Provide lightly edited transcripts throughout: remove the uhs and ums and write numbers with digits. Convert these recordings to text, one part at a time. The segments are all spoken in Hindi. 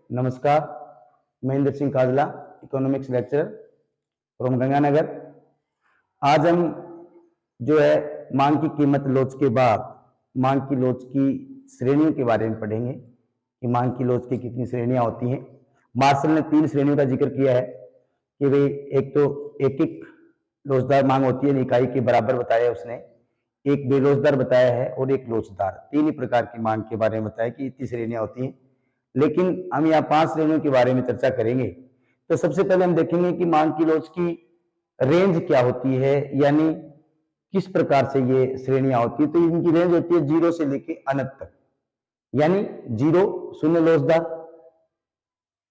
नमस्कार, Mahendra Singh Kajla, economics lecturer from Ganganagar. आज हम जो है मांग की कीमत लोच के बाद मांग की लोच की श्रेणियों के बारे में पढ़ेंगे कि मांग की लोच की कितनी श्रेणियां होती हैं। मार्शल ने 3 श्रेणियों का जिक्र किया है कि भाई एक तो एक लोचदार मांग होती है, इकाई के बराबर बताया है उसने, एक बेलोचदार बताया है और एक लोचदार। 3 ही प्रकार की मांग के बारे में बताया कि इतनी श्रेणियां होती हैं, लेकिन हम यहाँ 5 श्रेणियों के बारे में चर्चा करेंगे। तो सबसे पहले हम देखेंगे कि मांग की लोच की रेंज क्या होती है, यानी किस प्रकार से ये श्रेणियां होती है। तो इनकी रेंज होती है 0 से लेकर अनंत तक, यानी 0 शून्य लोचदार,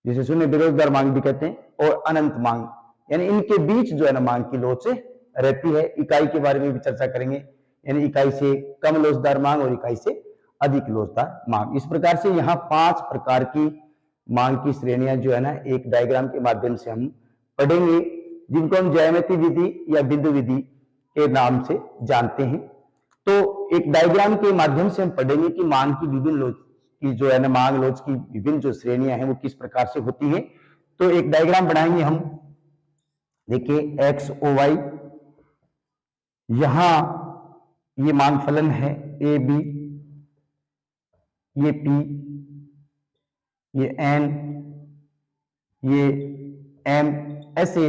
जिसे शून्य बेरोजगार मांग भी कहते हैं, और अनंत मांग, यानी इनके बीच जो है ना मांग की लोच रहती है। इकाई के बारे में भी चर्चा करेंगे, यानी इकाई से कम लोचदार मांग और इकाई से अधिक लोचदार मांग। इस प्रकार से यहाँ 5 प्रकार की मांग की श्रेणियां जो है ना एक डायग्राम के माध्यम से हम पढ़ेंगे, जिनको हम ज्यामिति विधि या बिंदु विधि के नाम से जानते हैं। तो एक डायग्राम के माध्यम से हम पढ़ेंगे कि मांग की विभिन्न लोच की जो है ना मांग लोच की विभिन्न जो श्रेणियां हैं वो किस प्रकार से होती हैं। तो एक डायग्राम बनाएंगे हम। देखिए एक्स ओ वाई, यहां ये मांग फलन है ए बी, ये P, ये N, ये M, ऐसे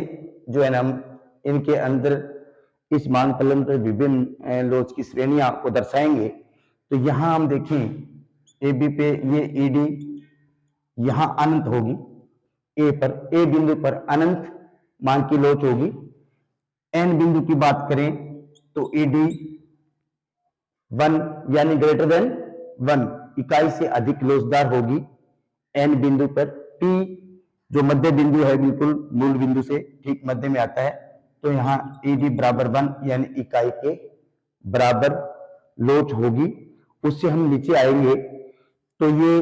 जो है ना हम इनके अंदर इस मांग फलन पर विभिन्न लोच की श्रेणियां को दर्शाएंगे। तो यहां हम देखें ए बी पे ये ED यहां अनंत होगी, ए बिंदु पर अनंत मांग की लोच होगी। N बिंदु की बात करें तो ED 1 यानी ग्रेटर देन 1 इकाई से अधिक लोचदार होगी। N बिंदु पर P जो मध्य बिंदु है, बिल्कुल मूल बिंदु से ठीक मध्य में आता है, तो यहाँ ED बराबर 1 यानी इकाई के बराबर लोच होगी। उससे हम नीचे आएंगे तो ये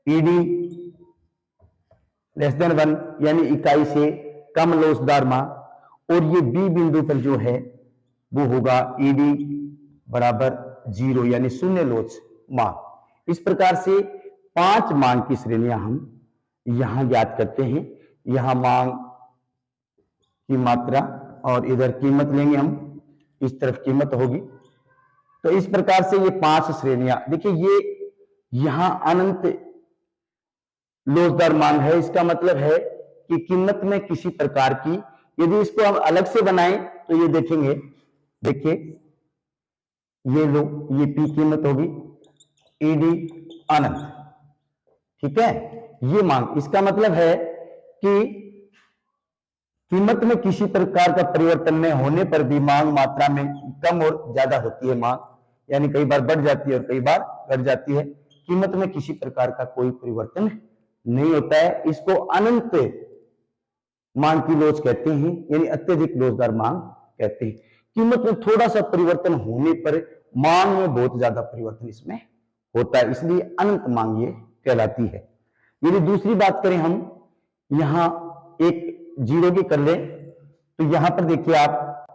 ED लेस देन 1 यानी इकाई से कम लोचदार मांग, और ये B बिंदु पर जो है वो होगा ED बराबर 0 यानी शून्य लोच मांग। इस प्रकार से 5 मांग की श्रेणियां हम यहां ज्ञात करते हैं। यहां मांग की मात्रा और इधर कीमत लेंगे हम, इस तरफ कीमत होगी। तो इस प्रकार से ये 5 श्रेणियां, देखिए ये यहां अनंत लोचदार मांग है। इसका मतलब है कि कीमत में किसी प्रकार की, यदि इसको हम अलग से बनाएं तो ये देखेंगे, देखिए ये लो, ये P कीमत होगी, ED अनंत, ठीक है, ये मांग। इसका मतलब है कि कीमत में किसी प्रकार का परिवर्तन न होने पर भी मांग मात्रा में कम और ज्यादा होती है मांग, यानी कई बार बढ़ जाती है और कई बार घट जाती है। कीमत में किसी प्रकार का कोई परिवर्तन नहीं होता है। इसको अनंत मांग की लोच कहते हैं, यानी अत्यधिक लोचदार मांग कहते हैं। कीमत में थोड़ा सा परिवर्तन होने पर मांग में बहुत ज्यादा परिवर्तन इसमें होता है, इसलिए अनंत मांग ये कहलाती है। यदि दूसरी बात करें हम, यहां एक 0 की कर ले, तो यहां पर देखिए आप,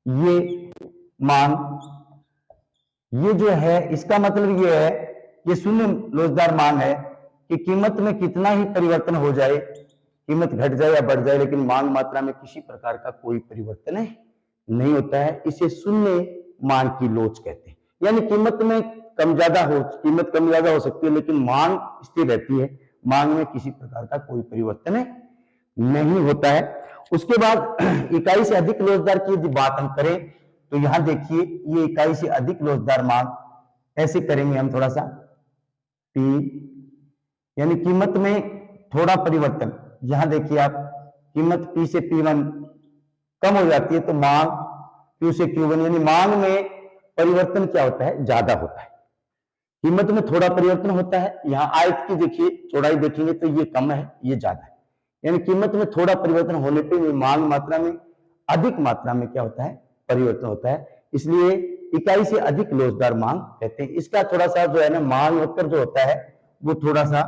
ये मांग, ये जो है इसका मतलब ये है, ये शून्य लोचदार मांग है कि कीमत में कितना ही परिवर्तन हो जाए, कीमत घट जाए या बढ़ जाए, लेकिन मांग मात्रा में किसी प्रकार का कोई परिवर्तन नहीं होता है। इसे शून्य मांग की लोच कहते हैं। यानी कीमत में कीमत कम ज्यादा हो सकती है, लेकिन मांग स्थिर रहती है, मांग में किसी प्रकार का कोई परिवर्तन नहीं होता है। उसके बाद इकाई से अधिक लोचदार की यदि बात हम करें तो यहां देखिए ये इकाई से अधिक लोचदार मांग, ऐसे करेंगे हम थोड़ा सा P, यानी कीमत में थोड़ा परिवर्तन। यहां देखिए आप, कीमत P से P1 कम हो जाती है तो मांग Q से Q1, यानी मांग में परिवर्तन क्या होता है, ज्यादा होता है। कीमत में थोड़ा परिवर्तन होता है। यहां आयत की देखिए चौड़ाई देखेंगे तो ये कम है, ये ज्यादा है, यानी कीमत में थोड़ा परिवर्तन होने पर मांग मात्रा में अधिक मात्रा में क्या होता है, परिवर्तन होता है। इसलिए इकाई से अधिक लोचदार मांग कहते हैं। इसका थोड़ा सा जो है ना मांग वक्र जो होता है वो थोड़ा सा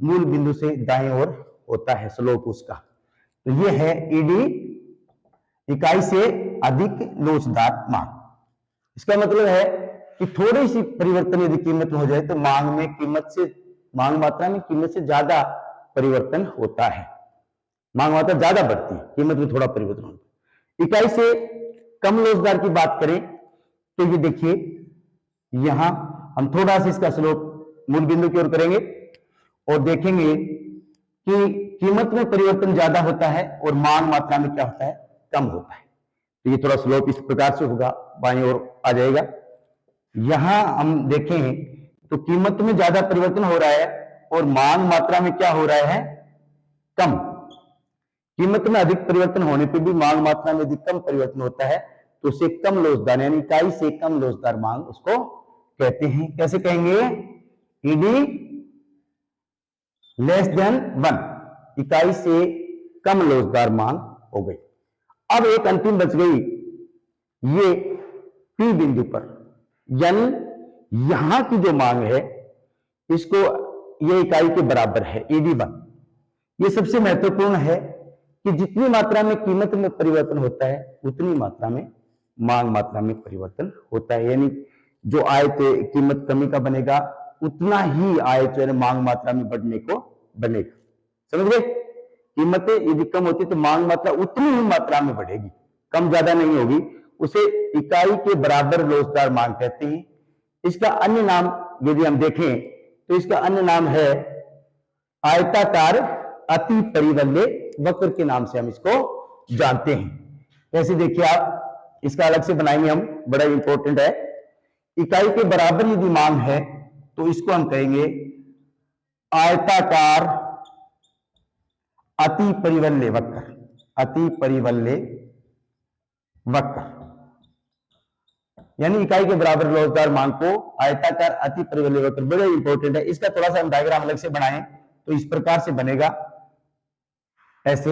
मूल बिंदु से दाएं ओर होता है, स्लोप उसका। तो ये है ED इकाई से अधिक लोचदार मांग। इसका मतलब है कि थोड़ी सी परिवर्तन यदि कीमत में हो जाए तो मांग में कीमत से मांग मात्रा में कीमत से ज्यादा परिवर्तन होता है। मांग मात्रा ज्यादा बढ़ती है, कीमत में थोड़ा परिवर्तन होता है। इकाई से कम लोचदार की बात करें तो ये देखिए, यहां हम थोड़ा सा इसका स्लोप मूल बिंदु की ओर करेंगे और देखेंगे कि कीमत में परिवर्तन ज्यादा होता है और मांग मात्रा में क्या होता है, कम होता है। तो ये थोड़ा स्लोप इस प्रकार से होगा, बाईं ओर आ जाएगा। यहां हम देखें तो कीमत में ज्यादा परिवर्तन हो रहा है और मांग मात्रा में क्या हो रहा है, कम। कीमत में अधिक परिवर्तन होने पर भी मांग मात्रा में अधिक कम परिवर्तन होता है, तो उसे कम लोचदार यानी इकाई से कम लोचदार मांग उसको कहते हैं। कैसे कहेंगे, ईडी लेस देन 1, इकाई से कम लोचदार मांग हो गई। अब एक अंतिम बच गई, ये पी बिंदु पर, यानी यहां की जो मांग है इसको ये इकाई के बराबर है ED1। ये सबसे महत्वपूर्ण है कि जितनी मात्रा में कीमत में परिवर्तन होता है उतनी मात्रा में मांग मात्रा में परिवर्तन होता है। यानी जो आयत कीमत कमी का बनेगा उतना ही आयत जो है मांग मात्रा में बढ़ने को बनेगा। समझ गए, कीमतें यदि कम होती तो मांग मात्रा उतनी ही मात्रा में बढ़ेगी, कम ज्यादा नहीं होगी। उसे इकाई के बराबर लोचदार मांग कहते हैं। इसका अन्य नाम यदि हम देखें तो इसका अन्य नाम है आयताकार अति परिवल्य वक्र के नाम से हम इसको जानते हैं। कैसे देखिए आप, इसका अलग से बनाएंगे हम, बड़ा इंपॉर्टेंट है। इकाई के बराबर यदि मांग है तो इसको हम कहेंगे आयताकार अति परिवल्य वक्र, अति परिवल्य वक्र। यानी इकाई के बराबर लोचदार मांग को आयताकार अति परिवल्य वक्र, बड़ा इंपॉर्टेंट है। इसका थोड़ा सा हम डायग्राम अलग से बनाएं तो इस प्रकार से बनेगा, ऐसे।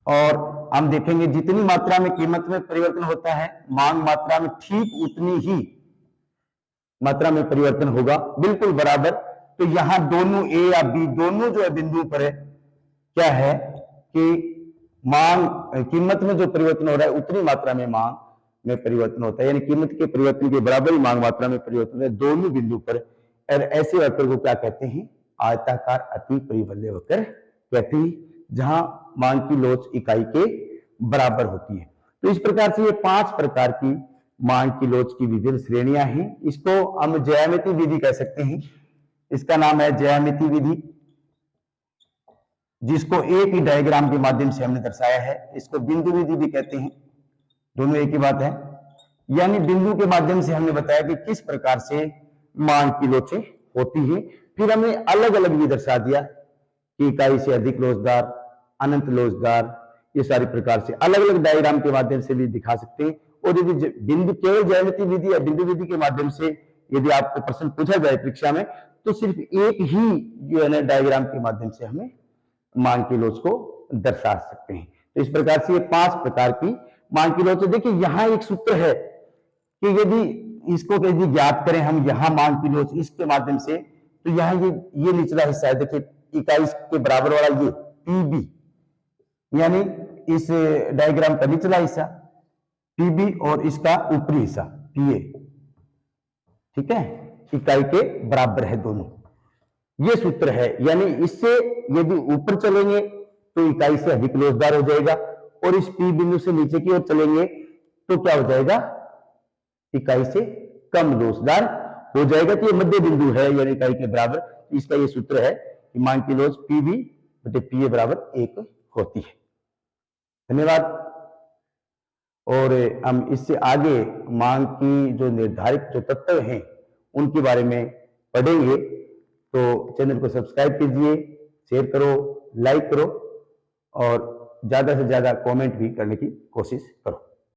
और हम देखेंगे जितनी मात्रा में कीमत में परिवर्तन होता है मांग मात्रा में ठीक उतनी ही मात्रा में परिवर्तन होगा, बिल्कुल बराबर। तो यहां दोनों ए या बी दोनों जो है बिंदु पर है, क्या है कि मांग कीमत में जो परिवर्तन हो रहा है उतनी मात्रा में मांग में परिवर्तन होता है, यानी कीमत के परिवर्तन के बराबर ही मांग मात्रा में परिवर्तन है दोनों बिंदु पर। और ऐसे वक्र को क्या कहते हैं, आयताकार अति परिवल्य वक्र कहते हैं, जहां मांग की लोच इकाई के बराबर होती है। तो इस प्रकार से ये 5 प्रकार की मांग की लोच की विभिन्न श्रेणियां हैं। इसको हम ज्यामिति विधि कह सकते हैं। इसका नाम है ज्यामिति विधि, जिसको एक ही डायग्राम के माध्यम से हमने दर्शाया है। इसको बिंदु विधि भी कहते हैं, दोनों एक ही बात है। यानी बिंदु के माध्यम से हमने बताया कि किस प्रकार से मांग की लोचें होती हैं। फिर हमने अलग अलग भी दर्शा दिया कि इकाई से अधिक लोचदार, अनंत लोचदार, ये सारी प्रकार से अलग अलग डायग्राम के माध्यम से भी दिखा सकते हैं। और यदि बिंदु केवल ज्यामिति विधि या बिंदु विधि के माध्यम से यदि आपको प्रश्न पूछा जाए परीक्षा में, तो सिर्फ एक ही जो है ना डायग्राम के माध्यम से हमें मांग की लोच को दर्शा सकते हैं। तो इस प्रकार से ये 5 प्रकार की मांग की लोच। देखिए यहां एक सूत्र है कि यदि इसको यदि ज्ञात करें हम यहां मांग की लोच इसके माध्यम से, तो यहाँ ये निचला हिस्सा है, देखिए इकाई के बराबर वाला ये PB, यानी इस डायग्राम का निचला हिस्सा PB और इसका ऊपरी हिस्सा PA, ठीक है, इकाई के बराबर है दोनों। ये सूत्र है, यानी इससे यदि ऊपर चलेंगे तो इकाई से अधिक लोचदार हो जाएगा और इस P बिंदु से नीचे की ओर चलेंगे तो क्या हो जाएगा, इकाई से कम लोचदार हो जाएगा। तो ये मध्य बिंदु है यानी इकाई के बराबर। इसका ये सूत्र है कि मांग की लोच PB बटे PA बराबर 1 होती है। धन्यवाद। और हम इससे आगे मांग की जो निर्धारित जो तत्व हैं उनके बारे में पढ़ेंगे। तो चैनल को सब्सक्राइब कीजिए, शेयर करो, लाइक करो और ज्यादा से ज्यादा कमेंट भी करने की कोशिश करो।